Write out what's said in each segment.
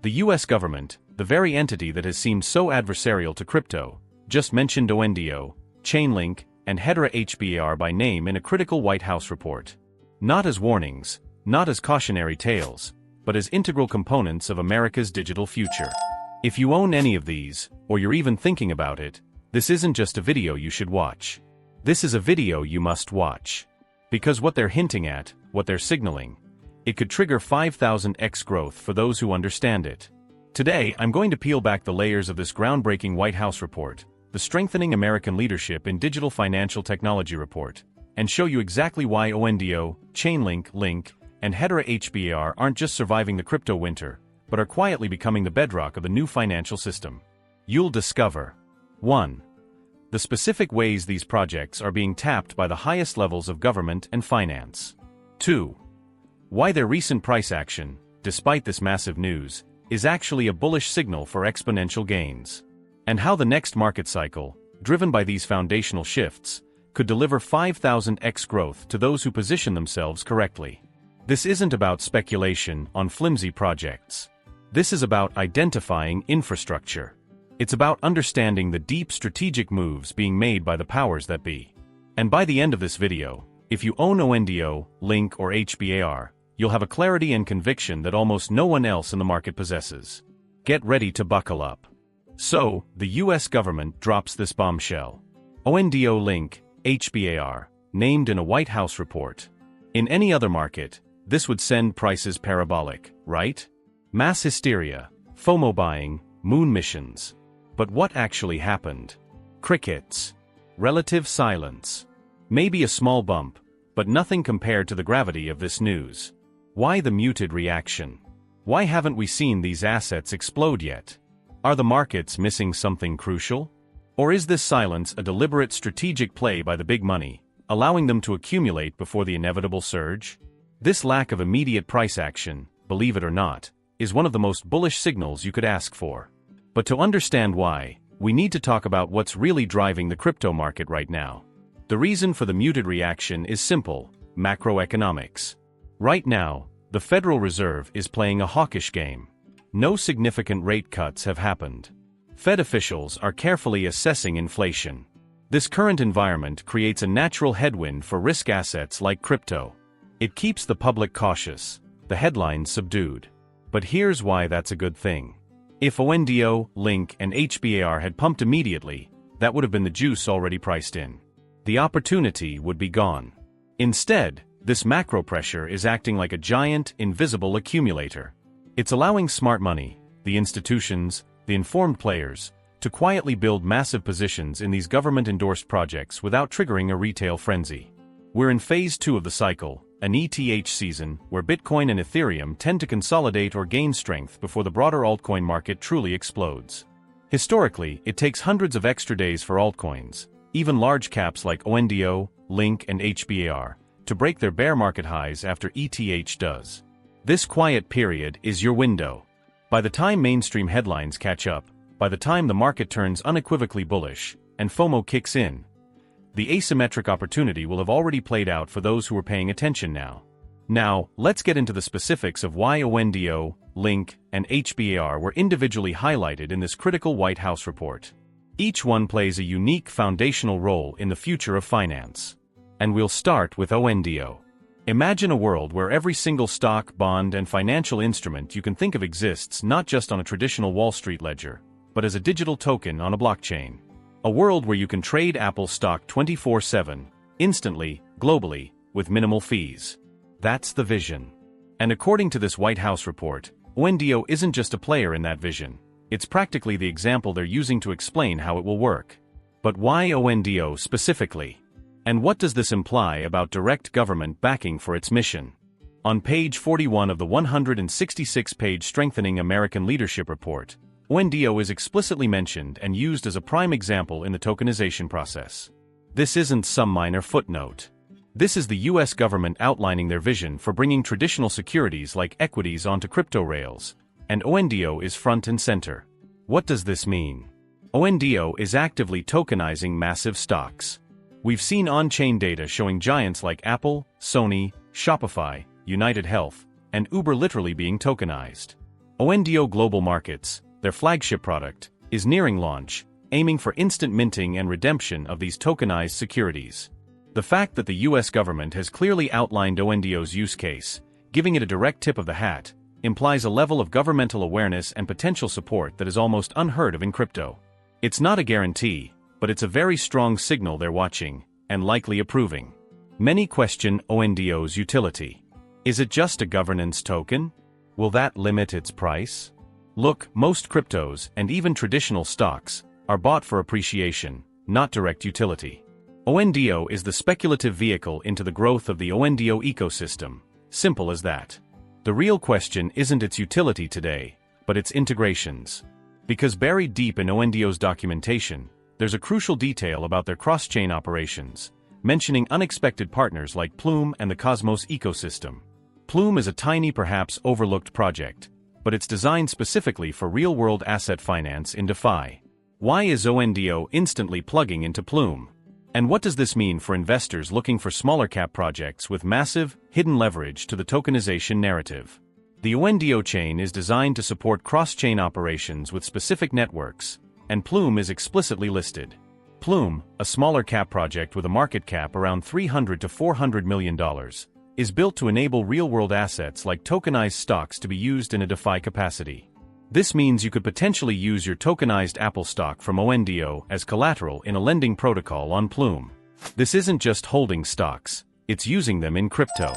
The US government, the very entity that has seemed so adversarial to crypto, just mentioned ONDO, Chainlink, and Hedera HBAR by name in a critical White House report. Not as warnings, not as cautionary tales, but as integral components of America's digital future. If you own any of these, or you're even thinking about it, this isn't just a video you should watch. This is a video you must watch. Because what they're hinting at, what they're signaling, it could trigger 5,000x growth for those who understand it. Today, I'm going to peel back the layers of this groundbreaking White House report, the Strengthening American Leadership in Digital Financial Technology report, and show you exactly why ONDO, Chainlink, Link, and Hedera HBAR aren't just surviving the crypto winter, but are quietly becoming the bedrock of the new financial system. You'll discover 1. The specific ways these projects are being tapped by the highest levels of government and finance. 2. Why their recent price action, despite this massive news, is actually a bullish signal for exponential gains. And how the next market cycle, driven by these foundational shifts, could deliver 5,000x growth to those who position themselves correctly. This isn't about speculation on flimsy projects. This is about identifying infrastructure. It's about understanding the deep strategic moves being made by the powers that be. And by the end of this video, if you own ONDO, Link, or HBAR, you'll have a clarity and conviction that almost no one else in the market possesses. Get ready to buckle up. So, the US government drops this bombshell. ONDO, Link, HBAR, named in a White House report. In any other market, this would send prices parabolic, right? Mass hysteria, FOMO buying, moon missions. But what actually happened? Crickets. Relative silence. Maybe a small bump, but nothing compared to the gravity of this news. Why the muted reaction? Why haven't we seen these assets explode yet? Are the markets missing something crucial? Or is this silence a deliberate strategic play by the big money, allowing them to accumulate before the inevitable surge? This lack of immediate price action, believe it or not, is one of the most bullish signals you could ask for. But to understand why, we need to talk about what's really driving the crypto market right now. The reason for the muted reaction is simple: macroeconomics. Right now, the Federal Reserve is playing a hawkish game. No significant rate cuts have happened. Fed officials are carefully assessing inflation. This current environment creates a natural headwind for risk assets like crypto. It keeps the public cautious, the headlines subdued. But here's why that's a good thing. If ONDO, Link, and HBAR had pumped immediately, that would have been the juice already priced in. The opportunity would be gone. Instead, this macro pressure is acting like a giant, invisible accumulator. It's allowing smart money, the institutions, the informed players, to quietly build massive positions in these government-endorsed projects without triggering a retail frenzy. We're in phase 2 of the cycle, an ETH season, where Bitcoin and Ethereum tend to consolidate or gain strength before the broader altcoin market truly explodes. Historically, it takes hundreds of extra days for altcoins, even large caps like ONDO, Link, and HBAR, to break their bear market highs after ETH does. This quiet period is your window. By the time mainstream headlines catch up, by the time the market turns unequivocally bullish, and FOMO kicks in, the asymmetric opportunity will have already played out for those who are paying attention now. Now, let's get into the specifics of why ONDO, Link, and HBAR were individually highlighted in this critical White House report. Each one plays a unique foundational role in the future of finance. And we'll start with ONDO. Imagine a world where every single stock, bond, and financial instrument you can think of exists not just on a traditional Wall Street ledger, but as a digital token on a blockchain. A world where you can trade Apple stock 24/7, instantly, globally, with minimal fees. That's the vision. And according to this White House report, ONDO isn't just a player in that vision. It's practically the example they're using to explain how it will work. But why ONDO specifically? And what does this imply about direct government backing for its mission? On page 41 of the 166-page Strengthening American Leadership report, ONDO is explicitly mentioned and used as a prime example in the tokenization process. This isn't some minor footnote. This is the US government outlining their vision for bringing traditional securities like equities onto crypto rails, and ONDO is front and center. What does this mean? ONDO is actively tokenizing massive stocks. We've seen on-chain data showing giants like Apple, Sony, Shopify, United Health, and Uber literally being tokenized. ONDO Global Markets, their flagship product, is nearing launch, aiming for instant minting and redemption of these tokenized securities. The fact that the US government has clearly outlined ONDO's use case, giving it a direct tip of the hat, implies a level of governmental awareness and potential support that is almost unheard of in crypto. It's not a guarantee, but it's a very strong signal they're watching, and likely approving. Many question ONDO's utility. Is it just a governance token? Will that limit its price? Look, most cryptos, and even traditional stocks, are bought for appreciation, not direct utility. ONDO is the speculative vehicle into the growth of the ONDO ecosystem. Simple as that. The real question isn't its utility today, but its integrations. Because buried deep in ONDO's documentation, there's a crucial detail about their cross-chain operations, mentioning unexpected partners like Plume and the Cosmos ecosystem. Plume is a tiny, perhaps overlooked project, but it's designed specifically for real-world asset finance in DeFi. Why is ONDO instantly plugging into Plume? And what does this mean for investors looking for smaller-cap projects with massive, hidden leverage to the tokenization narrative? The ONDO chain is designed to support cross-chain operations with specific networks, and Plume is explicitly listed. Plume, a smaller-cap project with a market cap around $300 to $400 million, is built to enable real-world assets like tokenized stocks to be used in a DeFi capacity. This means you could potentially use your tokenized Apple stock from ONDO as collateral in a lending protocol on Plume. This isn't just holding stocks, it's using them in crypto.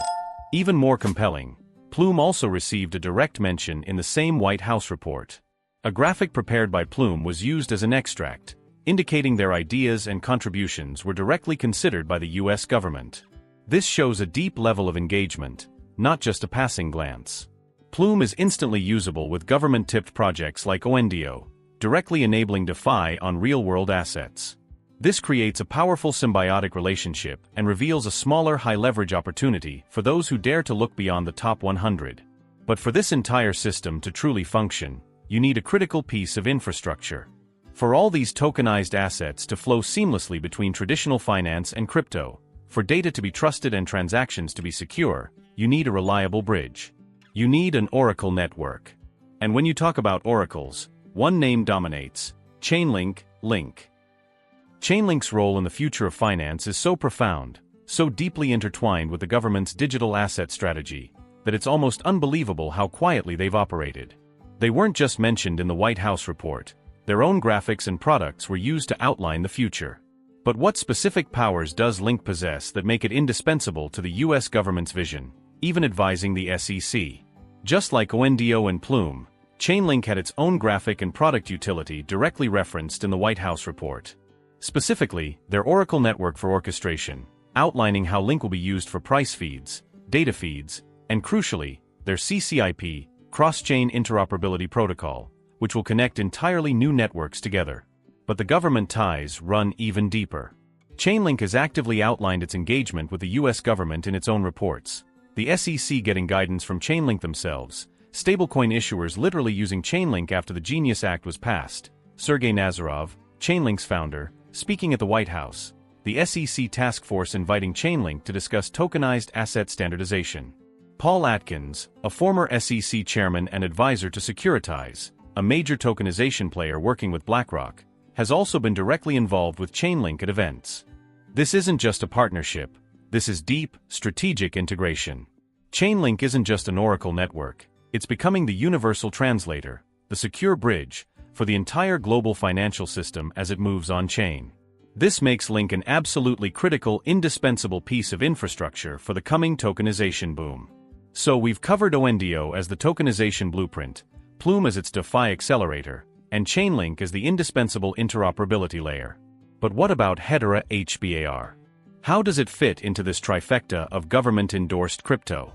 Even more compelling, Plume also received a direct mention in the same White House report. A graphic prepared by Plume was used as an extract, indicating their ideas and contributions were directly considered by the US government. This shows a deep level of engagement, not just a passing glance. Plume is instantly usable with government-tipped projects like ONDO, directly enabling DeFi on real-world assets. This creates a powerful symbiotic relationship and reveals a smaller high-leverage opportunity for those who dare to look beyond the top 100. But for this entire system to truly function, you need a critical piece of infrastructure. For all these tokenized assets to flow seamlessly between traditional finance and crypto, for data to be trusted and transactions to be secure, you need a reliable bridge. You need an Oracle network. And when you talk about oracles, one name dominates: Chainlink, Link. Chainlink's role in the future of finance is so profound, so deeply intertwined with the government's digital asset strategy, that it's almost unbelievable how quietly they've operated. They weren't just mentioned in the White House report, their own graphics and products were used to outline the future. But what specific powers does Link possess that make it indispensable to the US government's vision, even advising the SEC? Just like ONDO and Plume, Chainlink had its own graphic and product utility directly referenced in the White House report. Specifically, their Oracle network for orchestration, outlining how Link will be used for price feeds, data feeds, and crucially, their CCIP, cross-chain interoperability protocol, which will connect entirely new networks together. But the government ties run even deeper. Chainlink has actively outlined its engagement with the US government in its own reports. The SEC getting guidance from Chainlink themselves, stablecoin issuers literally using Chainlink after the Genius Act was passed, Sergey Nazarov, Chainlink's founder, speaking at the White House, the SEC task force inviting Chainlink to discuss tokenized asset standardization. Paul Atkins, a former SEC chairman and advisor to Securitize, a major tokenization player working with BlackRock, has also been directly involved with Chainlink at events. This isn't just a partnership, this is deep, strategic integration. Chainlink isn't just an Oracle network, it's becoming the universal translator, the secure bridge, for the entire global financial system as it moves on-chain. This makes Link an absolutely critical, indispensable piece of infrastructure for the coming tokenization boom. So we've covered ONDO as the tokenization blueprint, Plume as its DeFi accelerator, and Chainlink as the indispensable interoperability layer. But what about Hedera HBAR? How does it fit into this trifecta of government-endorsed crypto?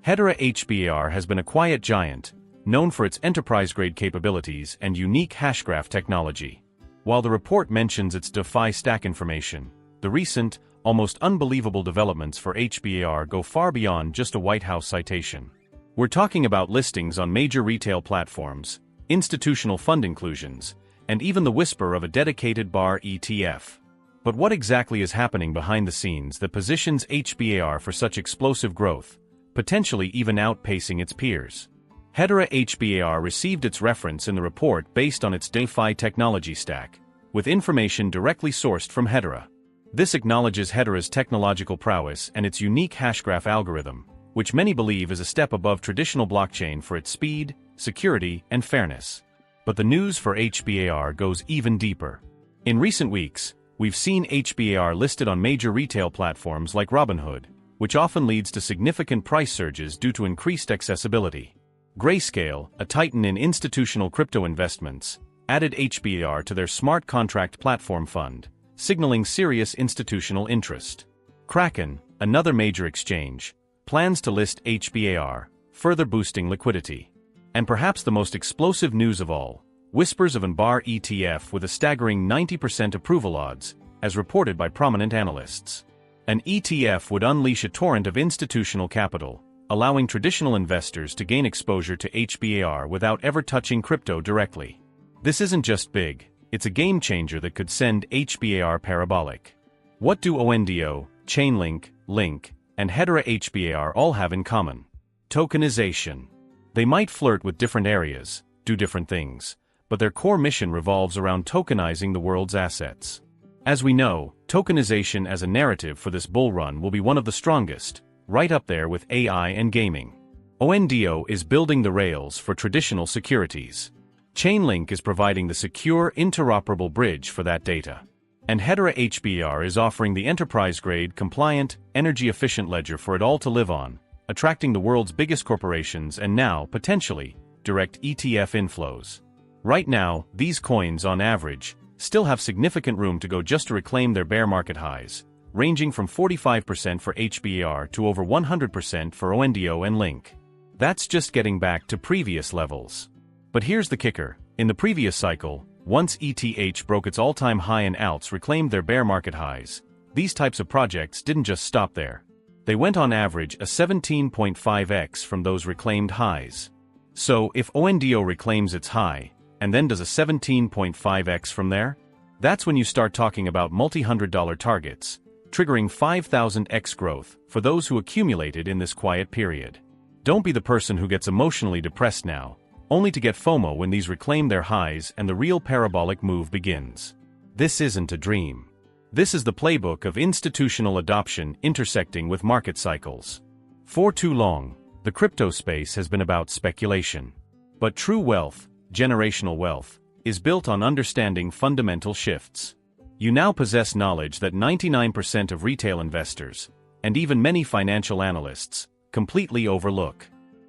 Hedera HBAR has been a quiet giant, known for its enterprise-grade capabilities and unique hashgraph technology. While the report mentions its DeFi stack information, the recent, almost unbelievable developments for HBAR go far beyond just a White House citation. We're talking about listings on major retail platforms, institutional fund inclusions, and even the whisper of a dedicated BAR ETF. But what exactly is happening behind the scenes that positions HBAR for such explosive growth, potentially even outpacing its peers? Hedera HBAR received its reference in the report based on its DeFi technology stack, with information directly sourced from Hedera. This acknowledges Hedera's technological prowess and its unique hashgraph algorithm, which many believe is a step above traditional blockchain for its speed, security, and fairness. But the news for HBAR goes even deeper. In recent weeks, we've seen HBAR listed on major retail platforms like Robinhood, which often leads to significant price surges due to increased accessibility. Grayscale, a titan in institutional crypto investments, added HBAR to their smart contract platform fund, signaling serious institutional interest. Kraken, another major exchange, plans to list HBAR, further boosting liquidity. And perhaps the most explosive news of all, whispers of an HBAR ETF with a staggering 90% approval odds, as reported by prominent analysts. An ETF would unleash a torrent of institutional capital, allowing traditional investors to gain exposure to HBAR without ever touching crypto directly. This isn't just big, it's a game changer that could send HBAR parabolic. What do ONDO, Chainlink, Link, and Hedera HBAR all have in common? Tokenization. They might flirt with different areas, do different things, but their core mission revolves around tokenizing the world's assets. As we know, tokenization as a narrative for this bull run will be one of the strongest, right up there with AI and gaming. ONDO is building the rails for traditional securities. Chainlink is providing the secure, interoperable bridge for that data. And Hedera HBAR is offering the enterprise-grade, compliant, energy-efficient ledger for it all to live on, attracting the world's biggest corporations and now, potentially, direct ETF inflows. Right now, these coins, on average, still have significant room to go just to reclaim their bear market highs, ranging from 45% for HBAR to over 100% for ONDO and Link. That's just getting back to previous levels. But here's the kicker. In the previous cycle, once ETH broke its all-time high and alts reclaimed their bear market highs, these types of projects didn't just stop there. They went on average a 17.5x from those reclaimed highs. So if ONDO reclaims its high, and then does a 17.5x from there, that's when you start talking about multi-$100 targets, triggering 5,000x growth for those who accumulated in this quiet period. Don't be the person who gets emotionally depressed now, only to get FOMO when these reclaim their highs and the real parabolic move begins. This isn't a dream. This is the playbook of institutional adoption intersecting with market cycles. For too long, the crypto space has been about speculation. But true wealth, generational wealth, is built on understanding fundamental shifts. You now possess knowledge that 99% of retail investors, and even many financial analysts, completely overlook.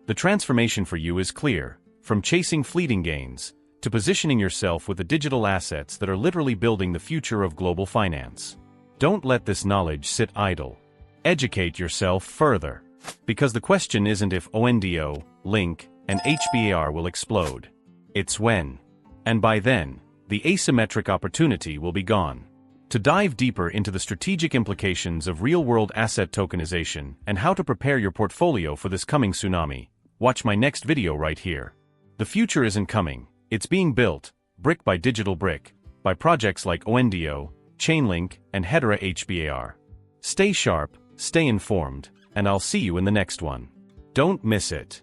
The transformation for you is clear, from chasing fleeting gains, to positioning yourself with the digital assets that are literally building the future of global finance. Don't let this knowledge sit idle. Educate yourself further. Because the question isn't if ONDO, Link, and HBAR will explode. It's when. And by then, the asymmetric opportunity will be gone. To dive deeper into the strategic implications of real-world asset tokenization and how to prepare your portfolio for this coming tsunami, watch my next video right here. The future isn't coming, it's being built, brick by digital brick, by projects like ONDO, Chainlink, and Hedera HBAR. Stay sharp, stay informed, and I'll see you in the next one. Don't miss it.